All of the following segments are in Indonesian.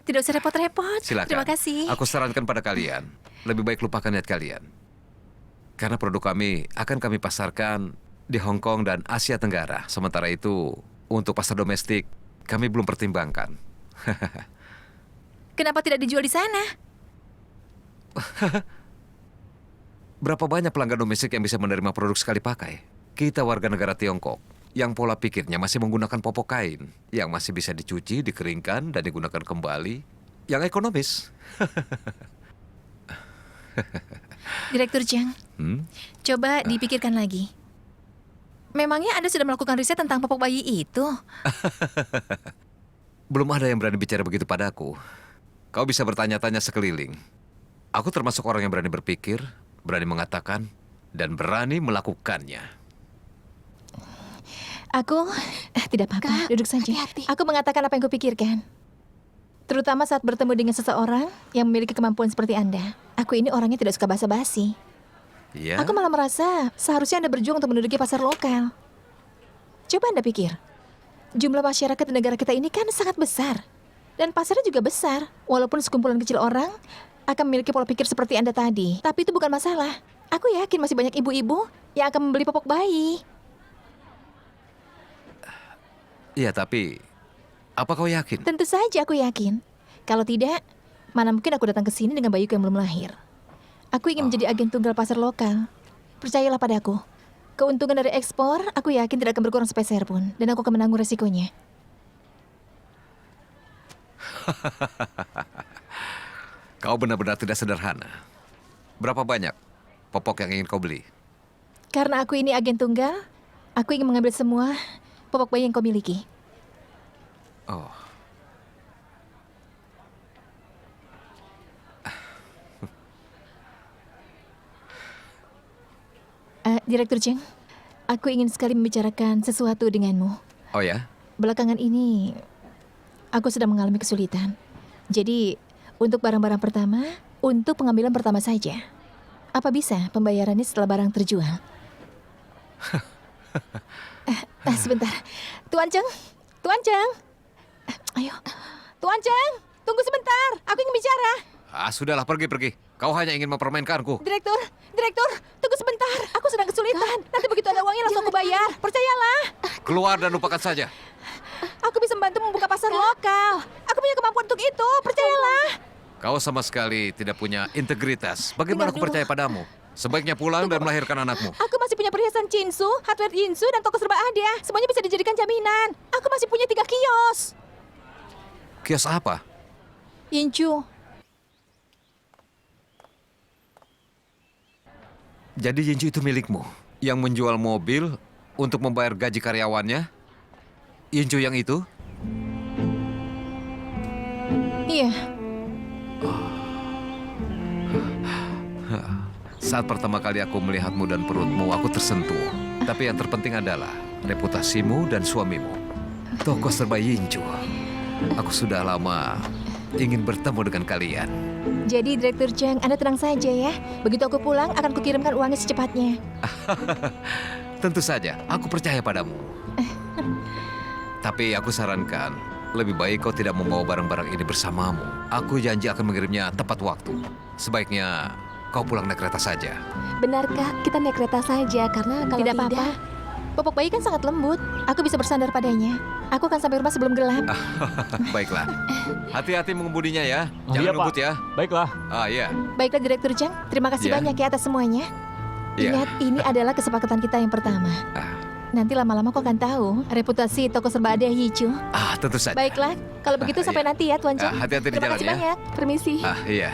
Tidak usah repot-repot. Silakan. Terima kasih. Aku sarankan pada kalian, lebih baik lupakan niat kalian. Karena produk kami akan kami pasarkan di Hong Kong dan Asia Tenggara. Sementara itu, untuk pasar domestik, kami belum pertimbangkan. Kenapa tidak dijual di sana? Berapa banyak pelanggan domestik yang bisa menerima produk sekali pakai? Kita warga negara Tiongkok, yang pola pikirnya masih menggunakan popok kain, yang masih bisa dicuci, dikeringkan, dan digunakan kembali, yang ekonomis. Direktur Cheng, coba dipikirkan lagi. Memangnya Anda sudah melakukan riset tentang popok bayi itu? Belum ada yang berani bicara begitu padaku. Kau bisa bertanya-tanya sekeliling. Aku termasuk orang yang berani berpikir, berani mengatakan, dan berani melakukannya. Aku, tidak apa-apa, duduk saja. Hati-hati. Aku mengatakan apa yang kupikirkan. Terutama saat bertemu dengan seseorang yang memiliki kemampuan seperti Anda. Aku ini orangnya tidak suka basa-basi. Ya? Aku malah merasa seharusnya Anda berjuang untuk menduduki pasar lokal. Coba Anda pikir, jumlah masyarakat di negara kita ini kan sangat besar. Dan pasarnya juga besar. Walaupun sekumpulan kecil orang akan memiliki pola pikir seperti Anda tadi. Tapi itu bukan masalah. Aku yakin masih banyak ibu-ibu yang akan membeli popok bayi. Iya, tapi apa kau yakin? Tentu saja aku yakin. Kalau tidak, mana mungkin aku datang ke sini dengan bayiku yang belum lahir. Aku ingin menjadi agen tunggal pasar lokal. Percayalah padaku. Keuntungan dari ekspor, aku yakin tidak akan berkurang sepeser pun. Dan aku akan menanggung resikonya. Kau benar-benar tidak sederhana. Berapa banyak popok yang ingin kau beli? Karena aku ini agen tunggal, aku ingin mengambil semua popok bayi yang kau miliki. Oh. Direktur Cheng, aku ingin sekali membicarakan sesuatu denganmu. Oh ya? Belakangan ini, aku sedang mengalami kesulitan. Jadi, untuk barang-barang pertama, untuk pengambilan pertama saja. Apa bisa pembayarannya setelah barang terjual? Sebentar. Tuan Cheng, Tuan Cheng. Ayo, Tuan Cheng, tunggu sebentar. Aku ingin bicara. Sudahlah, pergi. Kau hanya ingin mempermainkanku. Direktur, tunggu sebentar. Aku sedang kesulitan. Nanti begitu ada uangnya langsung aku bayar. Percayalah. Keluar dan lupakan saja. Aku bisa membantu membuka pasar lokal. Aku punya kemampuan untuk itu. Percayalah. Kau sama sekali tidak punya integritas. Bagaimana aku Aduh. percaya padamu? Sebaiknya pulang dan melahirkan anakmu. Aku masih punya perhiasan Jinsu, hardware Jinsu, dan toko serba ada. Semuanya bisa dijadikan jaminan. Aku masih punya 3 kios. Kios apa? Yinchu. Jadi Yinju itu milikmu, yang menjual mobil untuk membayar gaji karyawannya? Yinju yang itu? Iya. Saat pertama kali aku melihatmu dan perutmu, aku tersentuh. Tapi yang terpenting adalah reputasimu dan suamimu. Toko serba Yinju. Aku sudah lama ingin bertemu dengan kalian. Jadi Direktur Cheng, Anda tenang saja ya. Begitu aku pulang, akan kukirimkan uangnya secepatnya. Tentu saja, aku percaya padamu. Tapi aku sarankan, lebih baik kau tidak membawa barang-barang ini bersamamu. Aku janji akan mengirimnya tepat waktu. Sebaiknya kau pulang naik kereta saja. Benarkah kita naik kereta saja? Karena kalau Tidak apa-apa. Popok bayi kan sangat lembut. Aku bisa bersandar padanya. Aku akan sampai rumah sebelum gelap. Baiklah. Hati-hati mengemudinya ya. Oh, Jangan iya, ngebut Pak. ya. Baiklah. Iya. Baiklah Direktur Cheng, terima kasih Iya. banyak ya atas semuanya. Iya. Ingat, ini adalah kesepakatan kita yang pertama. Nanti lama-lama kau akan tahu reputasi toko serba ada Yichu. Tentu saja. Baiklah, kalau begitu sampai Iya. nanti ya Tuan Cheng. Hati-hati di Terima jalan kasih ya. banyak. Permisi. Iya.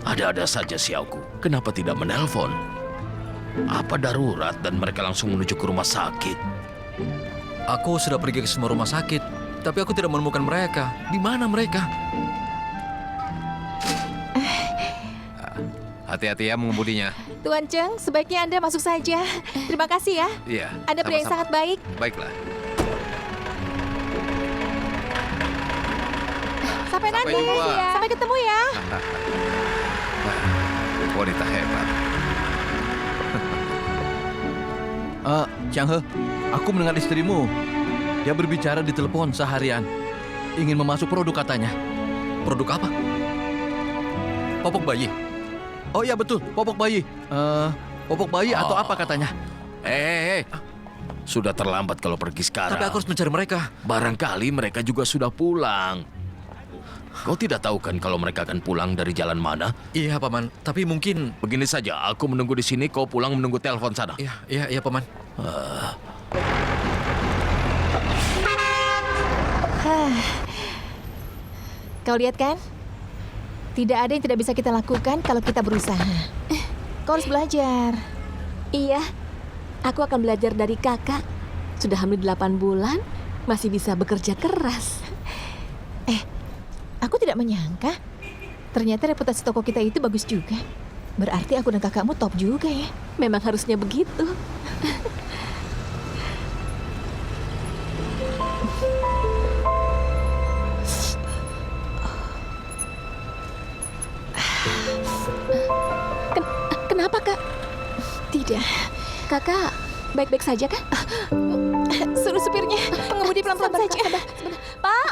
Ada-ada saja Xiaoku. Kenapa tidak menelpon? Apa darurat dan mereka langsung menuju ke rumah sakit? Aku sudah pergi ke semua rumah sakit, tapi aku tidak menemukan mereka. Di mana mereka? Hati-hati ya mengemudinya. Tuan Cheng, sebaiknya Anda masuk saja. Terima kasih ya. Iya. Anda pria yang sama-sama. sangat baik. Baiklah. Sampai nanti. jumpa. Sampai ketemu ya. Wanita hebat. Chang He, aku mendengar istrimu. Dia berbicara di telepon seharian. ingin memasuk produk katanya. Produk apa? Popok bayi. Oh iya betul, popok bayi. Popok bayi atau apa katanya? Sudah terlambat kalau pergi sekarang. Tapi aku harus mencari mereka. Barangkali mereka juga sudah pulang. Kau tidak tahu kan kalau mereka akan pulang dari jalan mana? Iya, Paman. Tapi mungkin... Begini saja, aku menunggu di sini, kau pulang menunggu telepon sana. Iya, Paman. Kau lihat kan? Tidak ada yang tidak bisa kita lakukan kalau kita berusaha. Kau harus belajar. Iya, aku akan belajar dari kakak. Sudah hamil 8 bulan, masih bisa bekerja keras. Aku tidak menyangka. Ternyata reputasi toko kita itu bagus juga. Berarti aku dan kakakmu top juga ya. Memang harusnya begitu. Kenapa, Kak? Tidak. Kakak baik-baik saja kan? Suruh supirnya mengemudi pelan-pelan saja. Pak!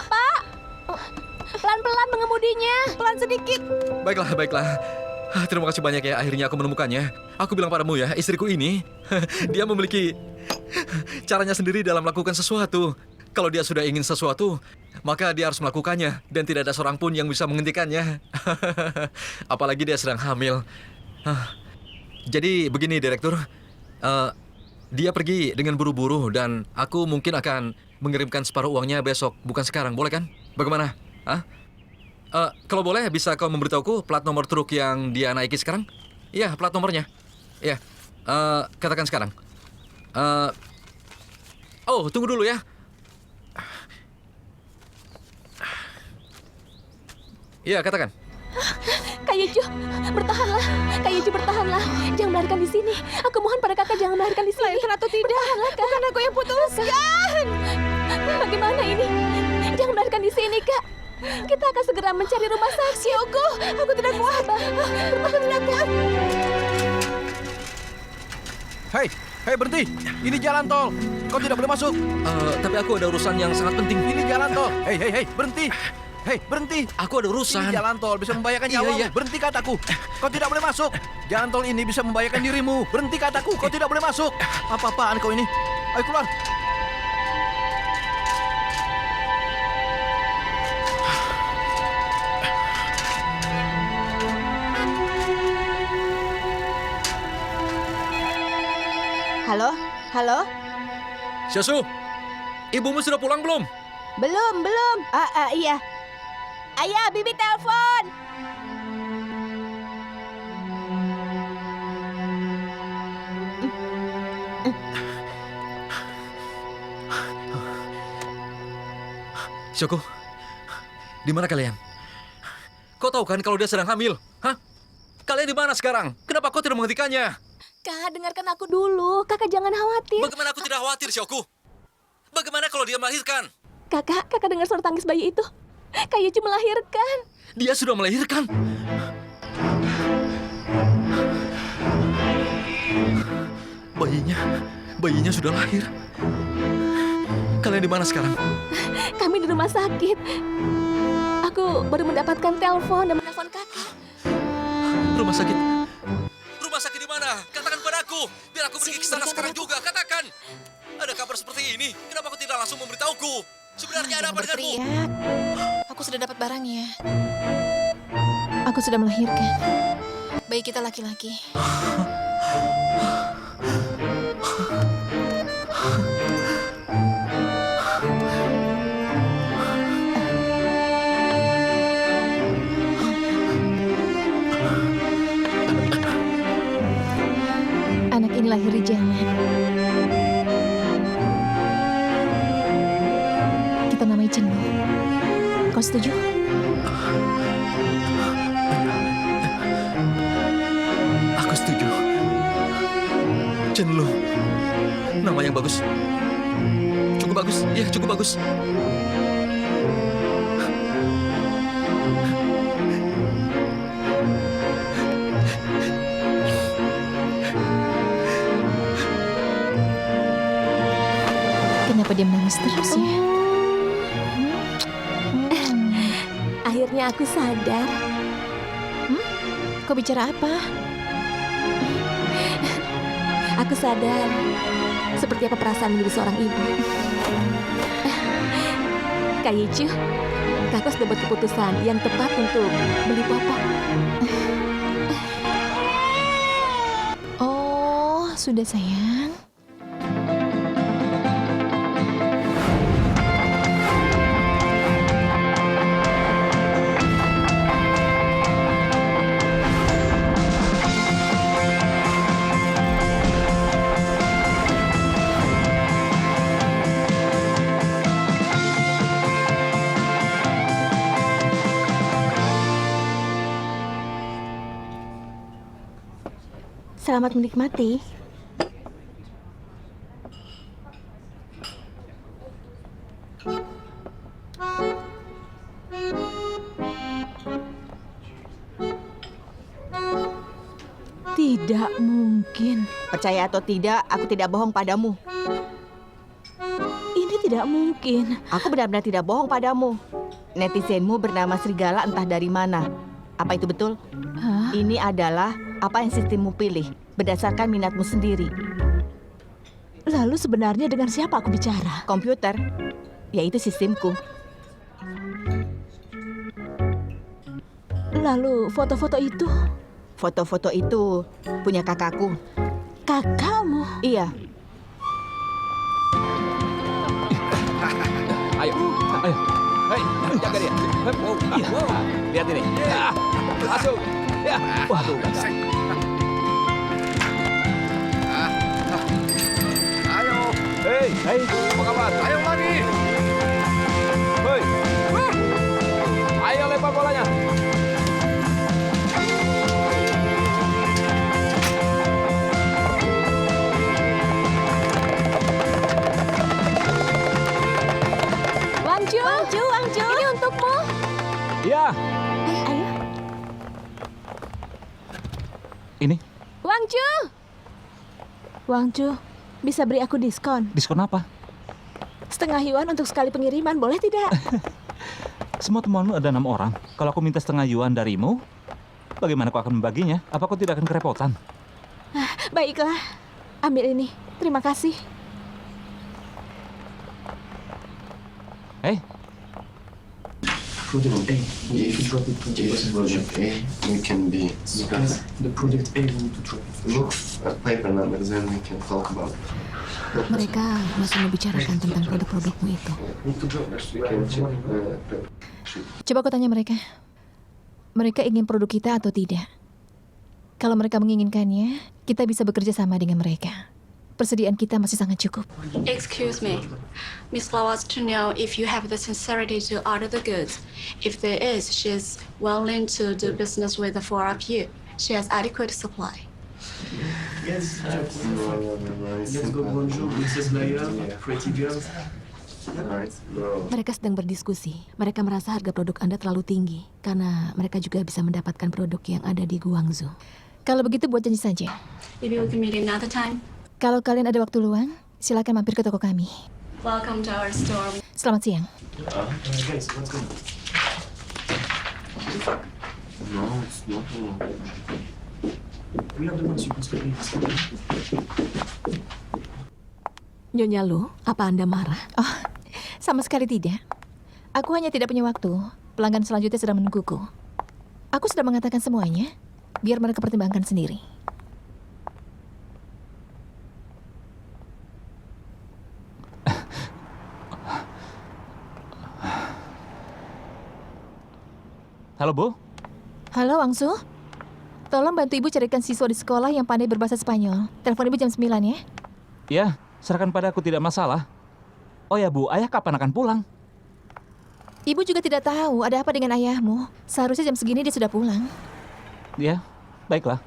Pelan-pelan mengemudinya. Pelan sedikit. Baiklah. Terima kasih banyak ya, akhirnya aku menemukannya. Aku bilang padamu ya, istriku ini, dia memiliki caranya sendiri dalam melakukan sesuatu. Kalau dia sudah ingin sesuatu, maka dia harus melakukannya. Dan tidak ada seorang pun yang bisa menghentikannya. Apalagi dia sedang hamil. Jadi begini, Direktur. Dia pergi dengan buru-buru dan aku mungkin akan mengirimkan separuh uangnya besok, bukan sekarang. Boleh kan? Bagaimana? Kalau boleh, bisa kau memberitahuku plat nomor truk yang dia naiki sekarang? Iya, plat nomornya. Iya, katakan sekarang. Tunggu dulu ya. Iya, katakan. Kak Yeju, bertahanlah. Kak Yeju, bertahanlah. Jangan melahirkan di sini. Aku mohon pada kakak jangan melahirkan di sini. Melahirkan atau tidak? Bertahanlah, Kak. Bukan aku yang putuskan. Bagaimana ini? Jangan melahirkan di sini, Kak. Kita akan segera mencari rumah sakit. Siogo, aku tidak kuat. Aku tidak kuat. Hei, berhenti. Ini jalan tol. Kau tidak boleh masuk. Tapi aku ada urusan yang sangat penting. Ini jalan tol. Hei, berhenti. Hei, berhenti. Aku ada urusan. Ini jalan tol bisa membahayakan nyawamu. Iya. Berhenti kataku. Kau tidak boleh masuk. Jalan tol ini bisa membahayakan dirimu. Berhenti kataku. Kau tidak boleh masuk. Apa-apaan kau ini? Ayo keluar. Halo? Syasu, ibumu sudah pulang belum? Belum. Iya. Ayah, Bibi telepon. Syoko, di mana kalian? Kau tahu kan kalau dia sedang hamil? Hah? Kalian di mana sekarang? Kenapa kau tidak menghentikannya? Kak, dengarkan aku dulu. Kakak jangan khawatir. Bagaimana aku tidak khawatir, Syoko? Bagaimana kalau dia melahirkan? Kakak dengar suara tangis bayi itu. Kak Yeju melahirkan. Dia sudah melahirkan. Bayinya sudah lahir. Kalian di mana sekarang? Kami di rumah sakit. Aku baru mendapatkan telepon dan menelpon kakak. Rumah sakit? Rumah sakit di mana? Katakan padaku, biar aku pergi ke sana sekarang juga. Katakan. Ada kabar seperti ini. Kenapa kau tidak langsung memberitahuku? Sebenarnya ada apa denganmu? Teriak. Aku sudah dapat barangnya. Aku sudah melahirkan. Bayi kita laki-laki. Anak ini lahir di jalan. Kita namai Chenlo. Kau setuju? Aku setuju. Chenlo. Nama yang bagus. Cukup bagus. Ya, cukup bagus. Kenapa dia menangis terus ya? Akhirnya aku sadar. Kau bicara apa? Aku sadar seperti apa perasaan menjadi seorang ibu. Kak Yicu, kakak sudah buat keputusan yang tepat untuk beli popok. Oh, sudah sayang. Selamat menikmati. Tidak mungkin. Percaya atau tidak, aku tidak bohong padamu. Ini tidak mungkin. Aku benar-benar tidak bohong padamu. Netizenmu bernama Serigala entah dari mana. Apa itu betul? Hah? Ini adalah apa yang sistemmu pilih berdasarkan minatmu sendiri. Lalu sebenarnya dengan siapa aku bicara? Komputer, yaitu sistemku. Lalu foto-foto itu? Foto-foto itu punya kakakku. Kakakmu? Iya, Ayo. Hei, jaga dia. Lihat ini. Masuk. Ya. Waduh. Ayo, Hei, apa kabar? ayo lagi. Hei. Ayo lempar bolanya. Wangju, ini untukmu. Iya. Ayo. Ini, Wangju, bisa beri aku diskon? diskon apa? Setengah yuan untuk sekali pengiriman, boleh tidak? Semua temanmu ada 6 orang. Kalau aku minta setengah yuan darimu, bagaimana kau akan membaginya? Apa kau tidak akan kerepotan? Baiklah, ambil ini. Terima kasih. Eh, Product A. If you drop it to the Project A, we can be because the product A we need to drop it. look at paper numbers, then we can talk about. Mereka masih membicarakan tentang produk-produkmu itu. We can check. Coba aku tanya mereka. Mereka ingin produk kita atau tidak? Kalau mereka menginginkannya, kita bisa bekerja sama dengan mereka. Persediaan kita masih sangat cukup. Excuse me. Miss Lau wants to know if you have the sincerity to order the goods. If there is, she's willing to do business with the four of you. She has adequate supply. Yes. Let's go. Bonjour, Mrs. Leia, pretty girls. Mereka sedang berdiskusi. Mereka merasa harga produk Anda terlalu tinggi karena mereka juga bisa mendapatkan produk yang ada di Guangzhou. Kalau begitu buat janji saja. Maybe we can meet another time. Kalau kalian ada waktu luang, silakan mampir ke toko kami. Welcome to our store. Selamat siang. Guys, let's go. No, it's not. We are the ones you can speak in. Nyonya Lu, apa Anda marah? Oh, sama sekali tidak. Aku hanya tidak punya waktu. Pelanggan selanjutnya sedang menungguku. Aku sudah mengatakan semuanya, biar mereka pertimbangkan sendiri. halo Bu. Halo, Wangsu. Tolong bantu Ibu carikan siswa di sekolah yang pandai berbahasa Spanyol. Telepon Ibu jam 9 ya. Ya, serahkan pada aku, tidak masalah. Oh ya Bu, ayah kapan akan pulang? Ibu juga tidak tahu ada apa dengan ayahmu. Seharusnya jam segini dia sudah pulang. Ya, baiklah.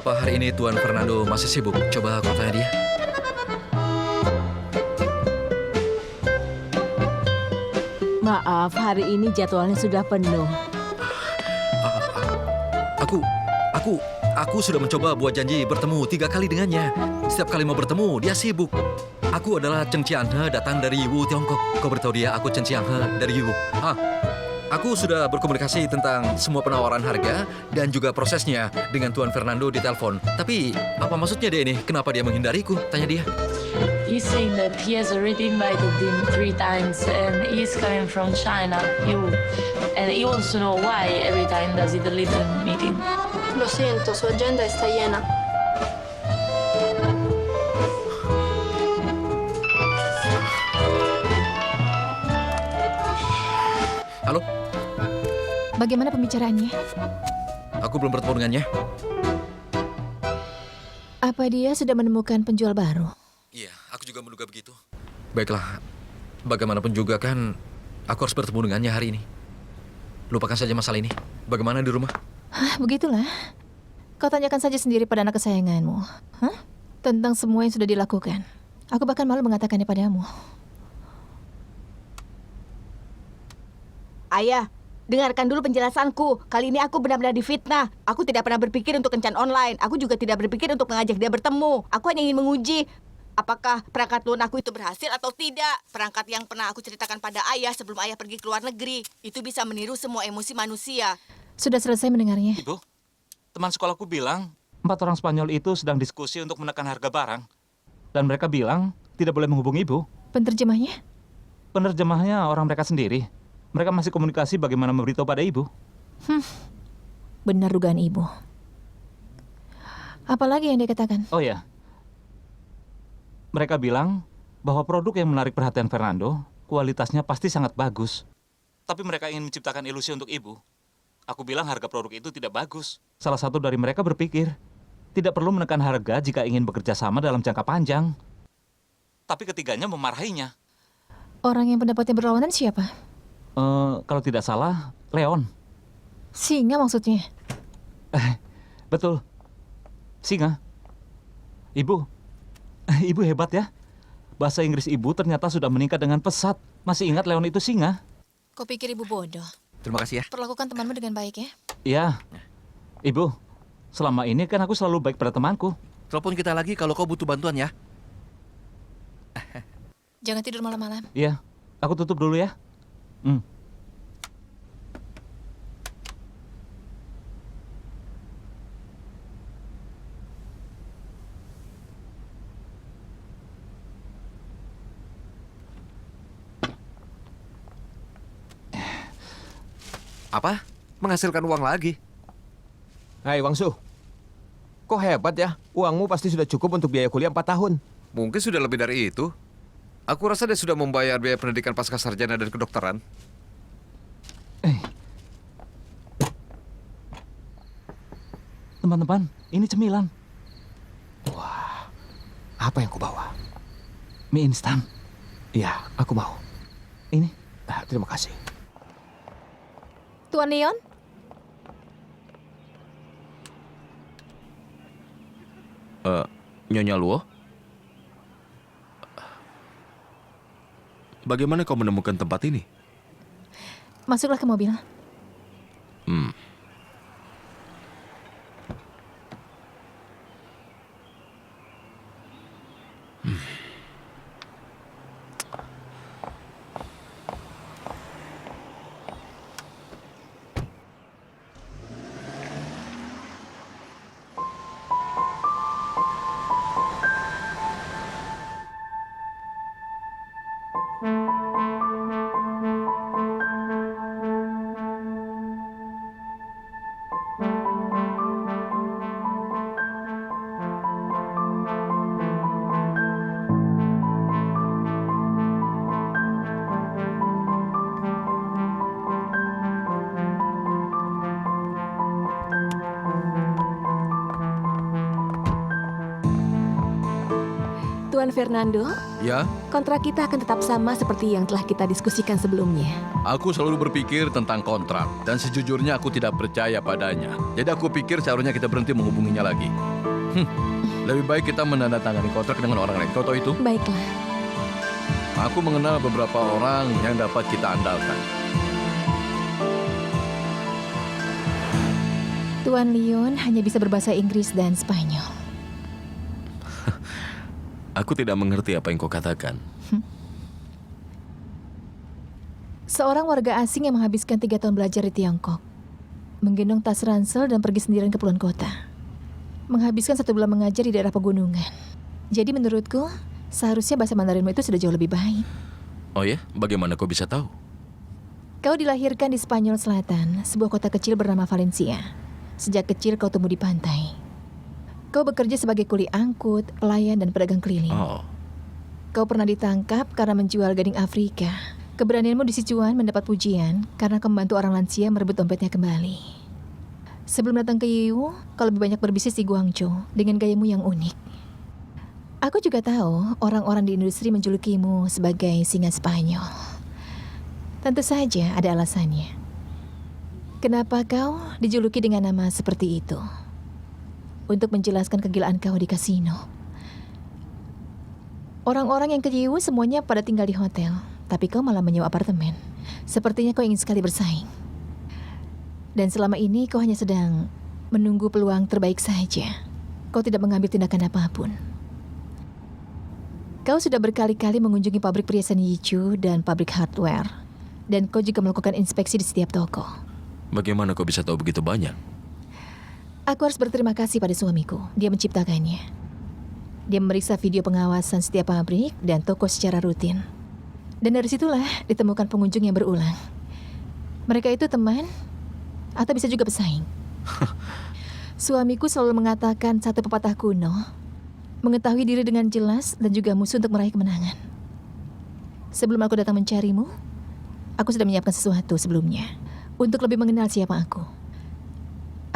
Apa hari ini Tuan Fernando masih sibuk? Coba aku tanya dia. Maaf, hari ini jadwalnya sudah penuh. Aku sudah mencoba buat janji bertemu 3 kali dengannya. Setiap kali mau bertemu, dia sibuk. Aku adalah Cheng Qianhe, datang dari Yiwu, Tiongkok. Kau beritahu dia aku Cheng Qianhe dari Yiwu. Aku sudah berkomunikasi tentang semua penawaran harga dan juga prosesnya dengan Tuan Fernando di telepon. Tapi apa maksudnya dia ini? Kenapa dia menghindariku? Tanya dia. He's saying that he has already invited him 3 times and he's coming from China, and he wants to know why every time does he delete the meeting. Lo siento, su agenda está llena. Halo? Bagaimana pembicaraannya? Aku belum bertemu dengannya. Apa dia sudah menemukan penjual baru? Iya, aku juga menduga begitu. Baiklah, bagaimanapun juga kan, aku harus bertemu dengannya hari ini. Lupakan saja masalah ini. Bagaimana di rumah? Begitulah. Kau tanyakan saja sendiri pada anak kesayanganmu. Tentang semua yang sudah dilakukan. Aku bahkan malu mengatakannya padamu. Ayah, dengarkan dulu penjelasanku. Kali ini aku benar-benar difitnah. Aku tidak pernah berpikir untuk kencan online. Aku juga tidak berpikir untuk mengajak dia bertemu. Aku hanya ingin menguji apakah perangkat lunak aku itu berhasil atau tidak. Perangkat yang pernah aku ceritakan pada ayah sebelum ayah pergi ke luar negeri. Itu bisa meniru semua emosi manusia. Sudah selesai mendengarnya? Ibu, teman sekolahku bilang 4 orang Spanyol itu sedang diskusi untuk menekan harga barang. Dan mereka bilang tidak boleh menghubungi ibu. Penerjemahnya? Penerjemahnya orang mereka sendiri. Mereka masih komunikasi bagaimana memberitahu pada ibu. Benar dugaan ibu. Apalagi yang dia katakan? Oh ya, mereka bilang bahwa produk yang menarik perhatian Fernando, kualitasnya pasti sangat bagus. Tapi mereka ingin menciptakan ilusi untuk ibu. Aku bilang harga produk itu tidak bagus. Salah satu dari mereka berpikir, tidak perlu menekan harga jika ingin bekerja sama dalam jangka panjang. Tapi ketiganya memarahinya. Orang yang pendapatnya berlawanan siapa? Kalau tidak salah, Leon. Singa maksudnya? Betul. Singa. Ibu hebat ya. Bahasa Inggris ibu ternyata sudah meningkat dengan pesat. Masih ingat Leon itu singa? Kau pikir ibu bodoh? Terima kasih ya. Perlakukan temanmu dengan baik ya. Iya. Ibu, selama ini kan aku selalu baik pada temanku. Telepon kita lagi kalau kau butuh bantuan ya. Jangan tidur malam-malam. Iya, aku tutup dulu ya. Apa? Menghasilkan uang lagi? Hai Wangsu, kok hebat ya? Uangmu pasti sudah cukup untuk biaya kuliah 4 tahun. Mungkin sudah lebih dari itu. Aku rasa dia sudah membayar biaya pendidikan pasca sarjana dan kedokteran. Teman-teman, ini cemilan. Wah, apa yang kau bawa? Mie instan. Iya, aku mau. Ini. Terima kasih. Tuan Leon? Nyonya Luo? Bagaimana kau menemukan tempat ini? Masuklah ke mobil. Tuan Fernando, Ya, kontrak kita akan tetap sama seperti yang telah kita diskusikan sebelumnya. aku selalu berpikir tentang kontrak dan sejujurnya aku tidak percaya padanya. Jadi aku pikir seharusnya kita berhenti menghubunginya lagi. Lebih baik kita menandatangani kontrak dengan orang lain. Kau tahu itu? Baiklah. Aku mengenal beberapa orang yang dapat kita andalkan. Tuan Leon hanya bisa berbahasa Inggris dan Spanyol. Aku tidak mengerti apa yang kau katakan. Seorang warga asing yang menghabiskan 3 tahun belajar di Tiongkok, menggendong tas ransel dan pergi sendirian ke puluhan kota. Menghabiskan 1 bulan mengajar di daerah pegunungan. Jadi menurutku, seharusnya bahasa Mandarinmu itu sudah jauh lebih baik. Oh ya? Bagaimana kau bisa tahu? Kau dilahirkan di Spanyol Selatan, sebuah kota kecil bernama Valencia. Sejak kecil kau tumbuh di pantai. Kau bekerja sebagai kuli angkut, pelayan, dan pedagang keliling. Oh. Kau pernah ditangkap karena menjual gading Afrika. Keberanianmu di Sichuan mendapat pujian karena kau membantu orang lansia merebut dompetnya kembali. Sebelum datang ke Yiwu, kau lebih banyak berbisnis di Guangzhou dengan gayamu yang unik. Aku juga tahu orang-orang di industri menjulukimu sebagai singa Spanyol. Tentu saja ada alasannya. Kenapa kau dijuluki dengan nama seperti itu? Untuk menjelaskan kegilaan kau di kasino. Orang-orang yang ke Yiwu semuanya pada tinggal di hotel, tapi kau malah menyewa apartemen. Sepertinya kau ingin sekali bersaing. Dan selama ini kau hanya sedang menunggu peluang terbaik saja. Kau tidak mengambil tindakan apapun. Kau sudah berkali-kali mengunjungi pabrik perhiasan Yichu dan pabrik hardware. Dan kau juga melakukan inspeksi di setiap toko. Bagaimana kau bisa tahu begitu banyak? Aku harus berterima kasih pada suamiku. Dia menciptakannya. Dia memeriksa video pengawasan setiap pabrik dan toko secara rutin. Dan dari situlah ditemukan pengunjung yang berulang. Mereka itu teman atau bisa juga pesaing. Suamiku selalu mengatakan satu pepatah kuno, mengetahui diri dengan jelas dan juga musuh untuk meraih kemenangan. Sebelum aku datang mencarimu, aku sudah menyiapkan sesuatu sebelumnya untuk lebih mengenal siapa aku.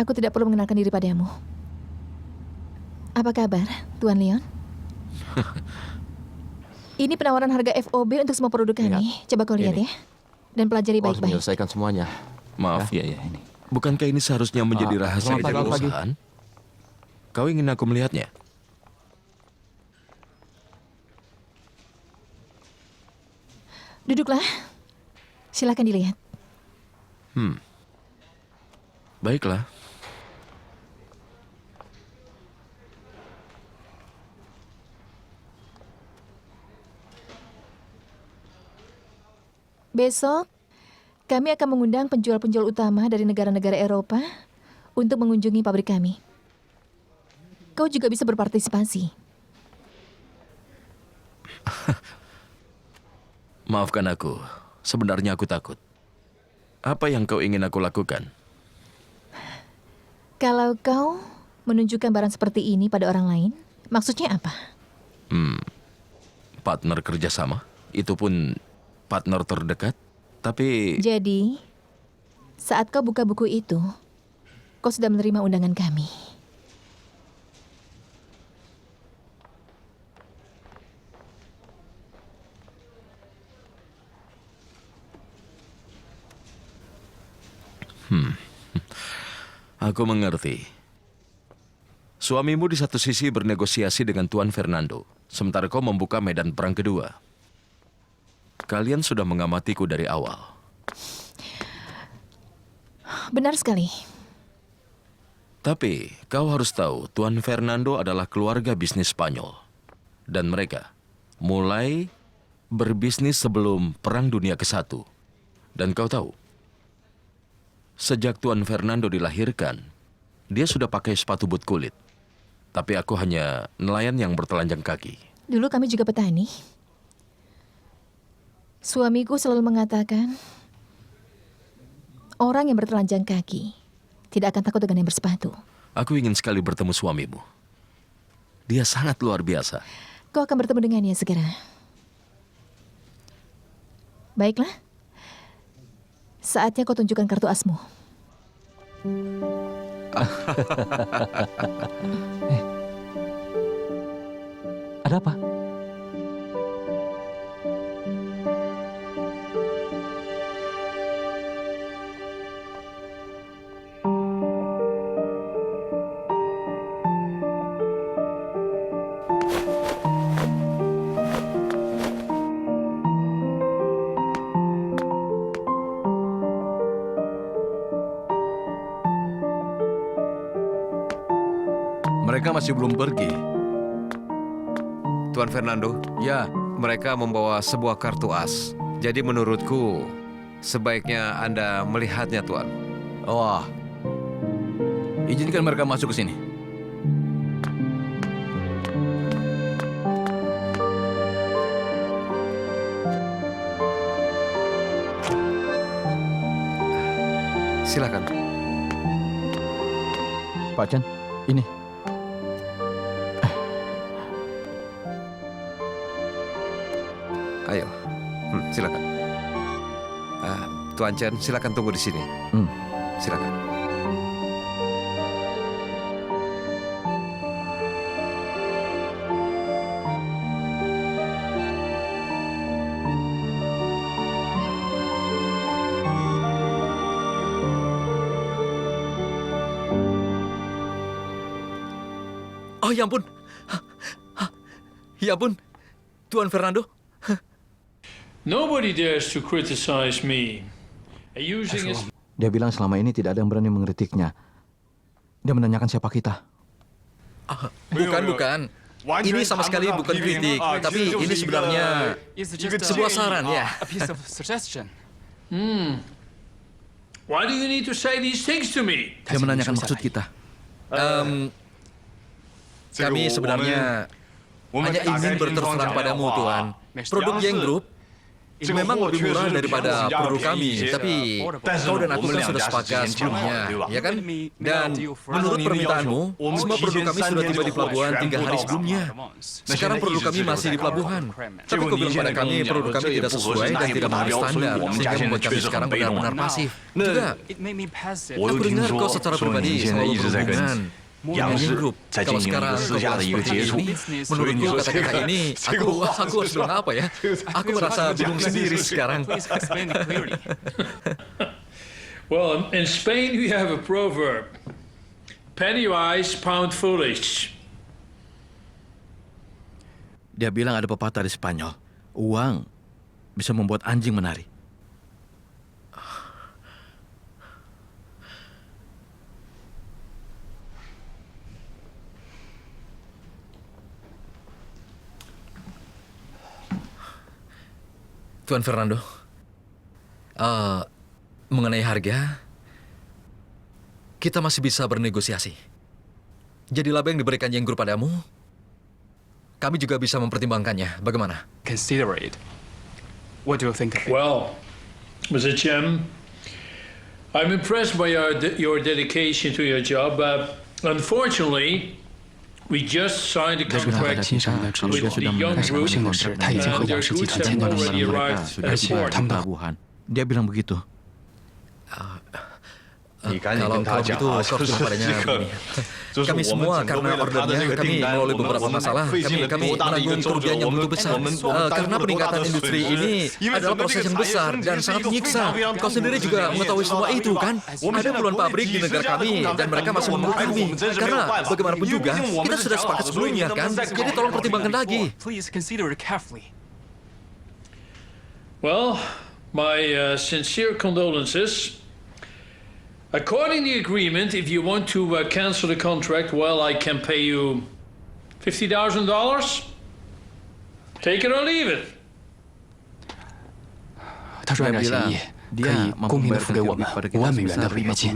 Aku tidak perlu mengenalkan diri padamu. Apa kabar, Tuan Leon? Ini penawaran harga FOB untuk semua produk kami. Coba kau lihat ya. Dan pelajari Kau harus baik-baik. menyelesaikan semuanya. Maaf. Iya, ini. Bukankah ini seharusnya menjadi rahasia selamat dari pagi. perusahaan? Kau ingin aku melihatnya? Duduklah. Silakan dilihat. Baiklah. Besok, kami akan mengundang penjual-penjual utama dari negara-negara Eropa untuk mengunjungi pabrik kami. Kau juga bisa berpartisipasi. Maafkan aku. Sebenarnya aku takut. Apa yang kau ingin aku lakukan? Kalau kau menunjukkan barang seperti ini pada orang lain, maksudnya apa? Partner kerjasama? Itu pun partner terdekat? Tapi... Jadi, saat kau buka buku itu, kau sudah menerima undangan kami. Aku mengerti. Suamimu di satu sisi bernegosiasi dengan Tuan Fernando, sementara kau membuka medan perang kedua. Kalian sudah mengamatiku dari awal. Benar sekali. Tapi kau harus tahu, Tuan Fernando adalah keluarga bisnis Spanyol. Dan mereka mulai berbisnis sebelum Perang Dunia ke-1. Dan kau tahu, sejak Tuan Fernando dilahirkan, dia sudah pakai sepatu but kulit. Tapi aku hanya nelayan yang bertelanjang kaki. Dulu kami juga petani. Suamiku selalu mengatakan, orang yang bertelanjang kaki tidak akan takut dengan yang bersepatu. Aku ingin sekali bertemu suamimu. Dia sangat luar biasa. Kau akan bertemu dengannya segera. Baiklah. Saatnya kau tunjukkan kartu asmu. Ada apa? masih belum pergi. Tuan Fernando, Ya, mereka membawa sebuah kartu as. Jadi menurutku, sebaiknya Anda melihatnya, Tuan. wah. Izinkan mereka masuk ke sini. Silakan. Pak Chan, ini. Ayo, silakan. Tuan Chen, silakan tunggu di sini. Silakan. Oh, ya ampun. Ya ampun. Tuan Fernando. Nobody dares to criticize me. Using his Dia bilang selama ini tidak ada yang berani mengkritiknya. Dia menanyakan siapa kita. Bukan. Ini sama sekali bukan kritik, tapi ini sebenarnya sebuah saran ya. Why do you need to say these things to me? Dia menanyakan maksud kita. Kami sebenarnya hanya ingin berterus terang padamu, Tuan. Produk Yang Group memang lebih murah daripada produk kami, tapi kau dan aku kan sudah sepakat sebelumnya, ya kan? Dan menurut permintaanmu, semua produk kami sudah tiba di pelabuhan 3 hari sebelumnya. Sekarang produk kami masih di pelabuhan. Tapi kau bilang pada kami produk kami tidak sesuai dan tidak memenuhi standar, sehingga membuat kami sekarang benar-benar pasif. Juga, aku dengar kau secara pribadi selalu berhubungan dengan Yang Group. Kalau sekarang kau bilang seperti ini, menurutku kata-kata ini, aku harus bilang apa ya? Aku merasa bingung sendiri sekarang. Well, in Spain we have a proverb. Penny wise, pound foolish. Dia bilang ada pepatah di Spanyol. Uang bisa membuat anjing menari. Tuan Fernando, mengenai harga, kita masih bisa bernegosiasi. Jadi laba yang diberikan Yang Group padamu, kami juga bisa mempertimbangkannya. Bagaimana? Consider it. What do you think of it? Well, Mr. Chen, I'm impressed by your dedication to your job, but unfortunately, we just signed a contract with the Young Group, and their goods have already arrived at the port. Dia bilang begitu. Kalau begitu, kau harus bilang padanya begini. Kami semua karena ordernya, kami melalui beberapa masalah, kami menanggung kerugian yang begitu besar. Karena peningkatan industri ini adalah proses yang besar dan sangat menyiksa. Kau sendiri juga mengetahui semua itu, kan? Ada puluhan pabrik di negara kami dan mereka masih menunggu kami. Karena bagaimanapun juga, kita sudah sepakat sebelumnya, kan? Jadi tolong pertimbangkan lagi. Please consider it carefully. Well, my sincere condolences. According to the agreement, if you want to cancel the contract, well, I can pay you $50,000. Take it or leave it. 他说按照协议，可以公平的付给我们5万美元的违约金。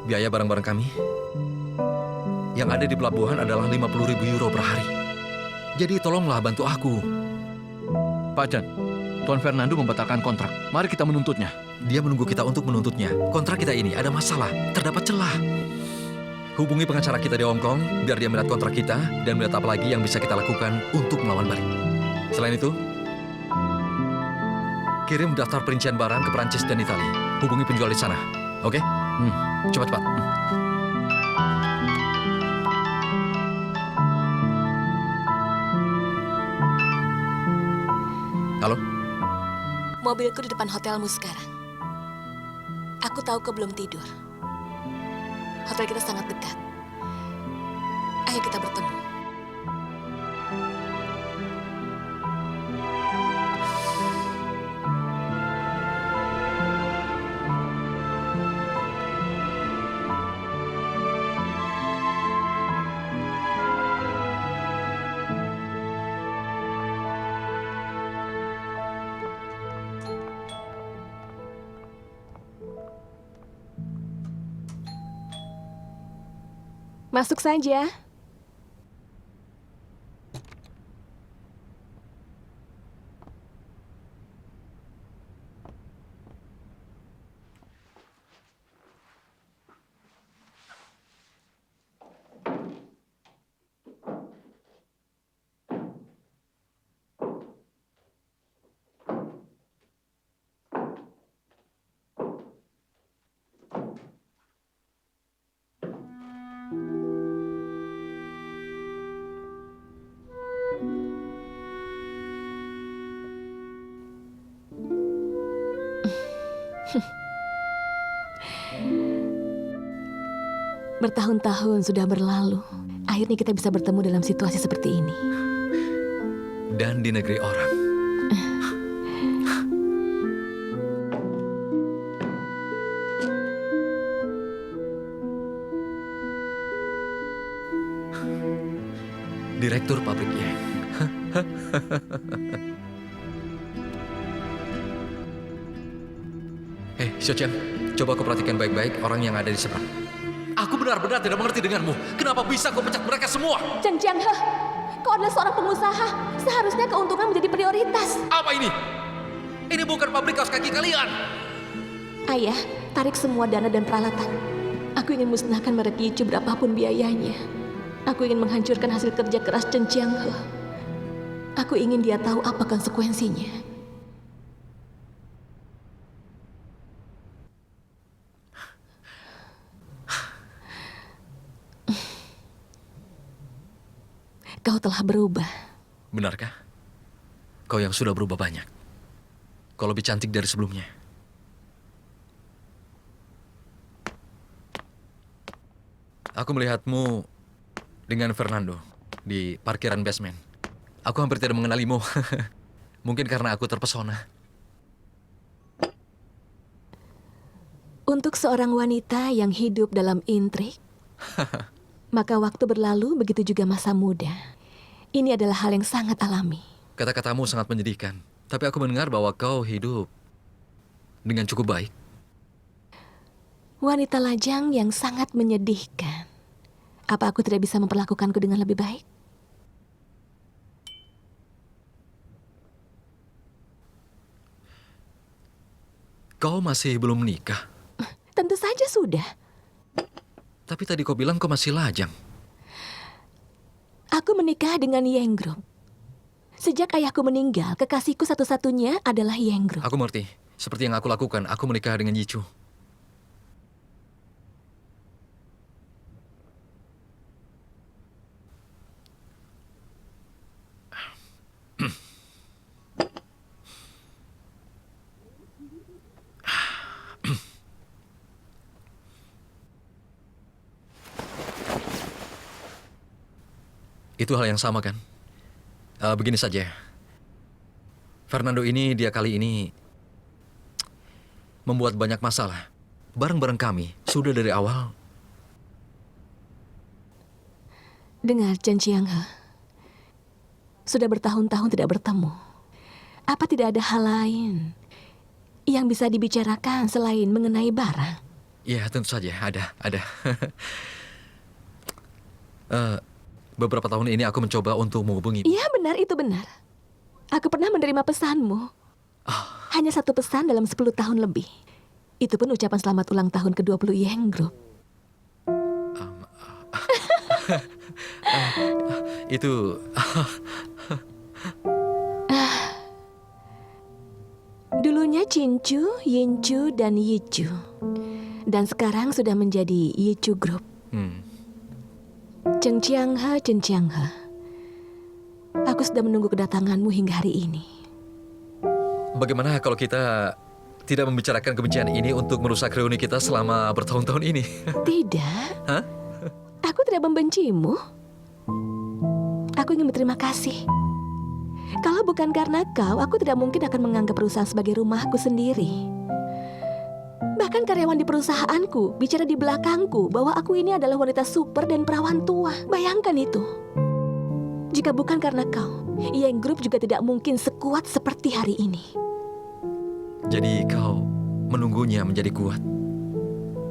Biaya barang-barang kami yang ada di pelabuhan adalah 50.000 euro per hari. Jadi tolonglah bantu aku. Pak Chan, Tuan Fernando membatalkan kontrak. Mari kita menuntutnya. Dia menunggu kita untuk menuntutnya. Kontrak kita ini ada masalah, terdapat celah. Hubungi pengacara kita di Hong Kong biar dia melihat kontrak kita dan melihat apa lagi yang bisa kita lakukan untuk melawan balik. Selain itu, kirim daftar perincian barang ke Prancis dan Italia. Hubungi penjual di sana. Oke? Cepat-cepat. Halo? Mobilku di depan hotelmu sekarang. Aku tahu kau belum tidur. Hotel kita sangat dekat. Ayo kita bertemu. Masuk saja. Bertahun-tahun sudah berlalu. Akhirnya kita bisa bertemu dalam situasi seperti ini. Dan di negeri orang. Direktur pabrik Yang. Hei, Xiaoqian, coba kau perhatikan baik-baik orang yang ada di seberang. Aku benar-benar tidak mengerti denganmu. Kenapa bisa kau pecat mereka semua? Chen Jianghe, kau adalah seorang pengusaha. Seharusnya keuntungan menjadi prioritas. Apa ini? Ini bukan pabrik kaos kaki kalian. Ayah, tarik semua dana dan peralatan. Aku ingin musnahkan merek Yichu berapapun biayanya. Aku ingin menghancurkan hasil kerja keras Chen Jianghe. Aku ingin dia tahu apa konsekuensinya. Kau telah berubah. Benarkah? Kau yang sudah berubah banyak. Kau lebih cantik dari sebelumnya. Aku melihatmu dengan Fernando di parkiran basement. Aku hampir tidak mengenalimu. Mungkin karena aku terpesona. Untuk seorang wanita yang hidup dalam intrik, maka waktu berlalu, begitu juga masa muda. Ini adalah hal yang sangat alami. Kata-katamu sangat menyedihkan. Tapi aku mendengar bahwa kau hidup dengan cukup baik. Wanita lajang yang sangat menyedihkan. Apa aku tidak bisa memperlakukanku dengan lebih baik? Kau masih belum menikah? Tentu saja sudah. Tapi tadi kau bilang kau masih lajang. Aku menikah dengan Yang Group. Sejak ayahku meninggal, kekasihku satu-satunya adalah Yang Group. Aku mengerti. Seperti yang aku lakukan, aku menikah dengan Yichu. Itu hal yang sama kan? Begini saja. Fernando ini, dia kali ini membuat banyak masalah. Barang-barang kami sudah dari awal. Dengar, Chen Jianghe. Sudah bertahun-tahun tidak bertemu. Apa tidak ada hal lain yang bisa dibicarakan selain mengenai barang? Ya, tentu saja. Ada. Beberapa tahun ini aku mencoba untuk menghubungi. Iya, benar, itu benar. Aku pernah menerima pesanmu. Hanya satu pesan dalam 10 tahun lebih. Itu pun ucapan selamat ulang tahun ke-20 Yang Group. Itu... Dulunya Cincu, Yincu, dan Yichu. Dan sekarang sudah menjadi Yichu Group. Chen Jianghe. Aku sudah menunggu kedatanganmu hingga hari ini. bagaimana kalau kita tidak membicarakan kebencian ini untuk merusak reuni kita selama bertahun-tahun ini? Tidak. Hah? Aku tidak membencimu. Aku ingin berterima kasih. Kalau bukan karena kau, aku tidak mungkin akan menganggap perusahaan sebagai rumahku sendiri. Bahkan karyawan di perusahaanku bicara di belakangku bahwa aku ini adalah wanita super dan perawan tua. Bayangkan itu. Jika bukan karena kau, Yang Group juga tidak mungkin sekuat seperti hari ini. Jadi kau menunggunya menjadi kuat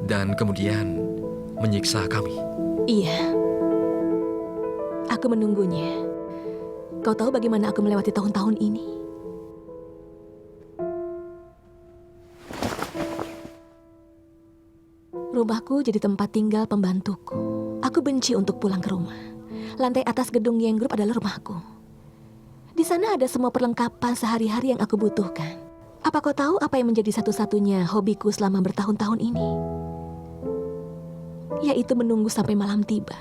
dan kemudian menyiksa kami. Iya. Aku menunggunya. Kau tahu bagaimana aku melewati tahun-tahun ini? Rumahku jadi tempat tinggal pembantuku. Aku benci untuk pulang ke rumah. Lantai atas gedung Yang Group adalah rumahku. Di sana ada semua perlengkapan sehari-hari yang aku butuhkan. Apa kau tahu apa yang menjadi satu-satunya hobiku selama bertahun-tahun ini? Yaitu menunggu sampai malam tiba.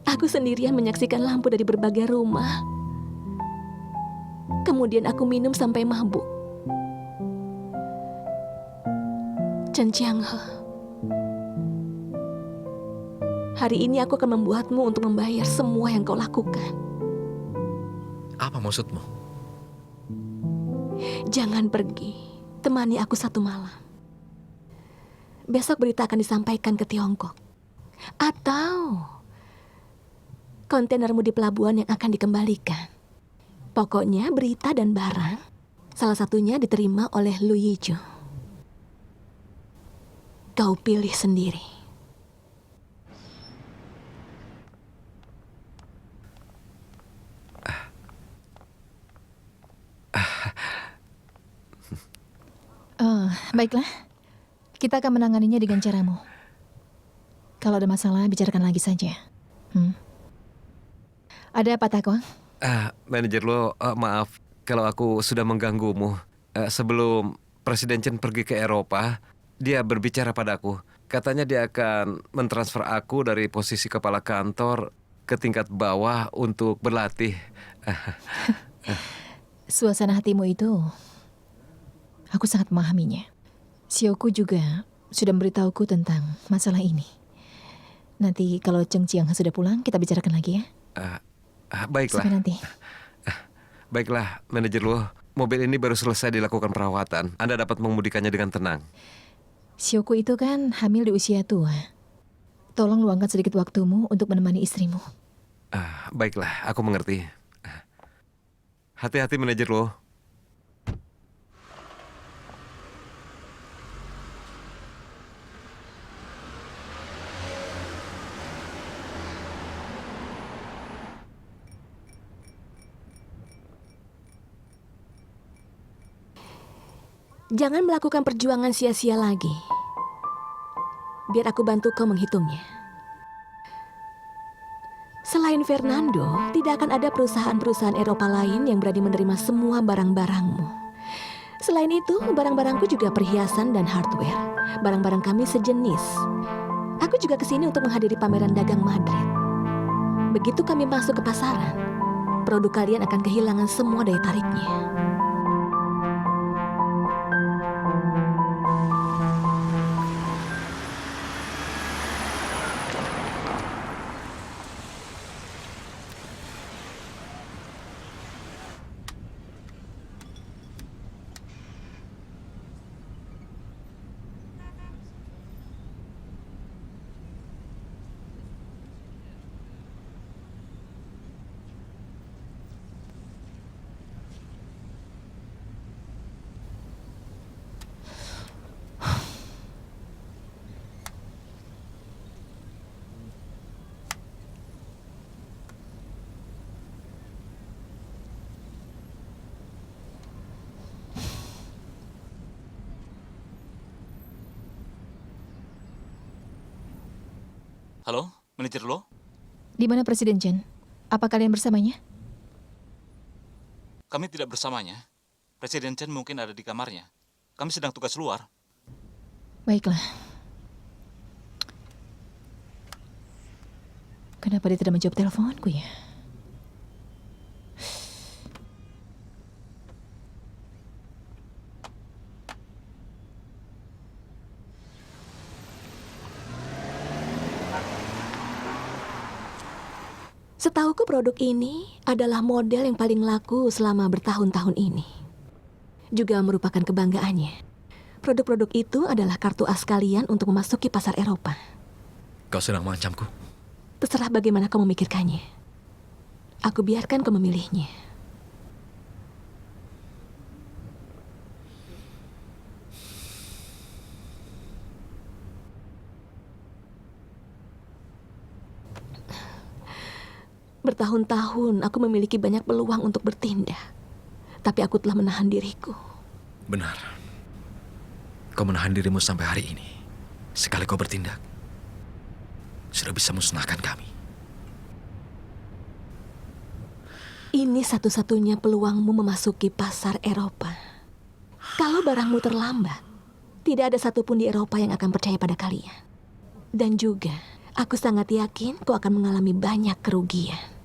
Aku sendirian menyaksikan lampu dari berbagai rumah. Kemudian aku minum sampai mabuk. Chen Chianghe, hari ini aku akan membuatmu untuk membayar semua yang kau lakukan. Apa maksudmu? Jangan pergi. Temani aku satu malam. Besok berita akan disampaikan ke Tiongkok. Atau kontainermu di pelabuhan yang akan dikembalikan. Pokoknya berita dan barang, salah satunya diterima oleh Lu Yizhu. Kau pilih sendiri. Baiklah. Kita akan menanganinya dengan caramu. Kalau ada masalah, bicarakan lagi saja. Ada apa, Takwang? Manajer lo, maaf kalau aku sudah mengganggumu. Sebelum Presiden Chen pergi ke Eropa, dia berbicara padaku. Katanya dia akan mentransfer aku dari posisi kepala kantor ke tingkat bawah untuk berlatih. Suasana hatimu itu, aku sangat memahaminya. Sioku juga sudah memberitahuku tentang masalah ini. Nanti kalau Cheng Chiang sudah pulang, kita bicarakan lagi ya. Baiklah. Sampai nanti. Baiklah, manajer lo. Mobil ini baru selesai dilakukan perawatan. Anda dapat mengemudikannya dengan tenang. Sioku itu kan hamil di usia tua. Tolong luangkan sedikit waktumu untuk menemani istrimu. Baiklah, aku mengerti. Hati-hati manajer lo. Jangan melakukan perjuangan sia-sia lagi. Biar aku bantu kau menghitungnya. Selain Fernando, tidak akan ada perusahaan-perusahaan Eropa lain yang berani menerima semua barang-barangmu. Selain itu, barang-barangku juga perhiasan dan hardware. Barang-barang kami sejenis. Aku juga kesini untuk menghadiri pameran dagang Madrid. Begitu kami masuk ke pasaran, produk kalian akan kehilangan semua daya tariknya. Halo, manajer lo? Di mana Presiden Chen? Apa kalian bersamanya? Kami tidak bersamanya. Presiden Chen mungkin ada di kamarnya. Kami sedang tugas luar. Baiklah. Kenapa dia tidak menjawab teleponku ya? Setauku produk ini adalah model yang paling laku selama bertahun-tahun ini. Juga merupakan kebanggaannya. Produk-produk itu adalah kartu as kalian untuk memasuki pasar Eropa. Kau sedang mengancamku? Terserah bagaimana kau memikirkannya. Aku biarkan kau memilihnya. Bertahun-tahun aku memiliki banyak peluang untuk bertindak. Tapi aku telah menahan diriku. Benar. Kau menahan dirimu sampai hari ini. Sekali kau bertindak, sudah bisa musnahkan kami. Ini satu-satunya peluangmu memasuki pasar Eropa. Kalau barangmu terlambat, tidak ada satupun di Eropa yang akan percaya pada kalian. Dan juga, aku sangat yakin kau akan mengalami banyak kerugian.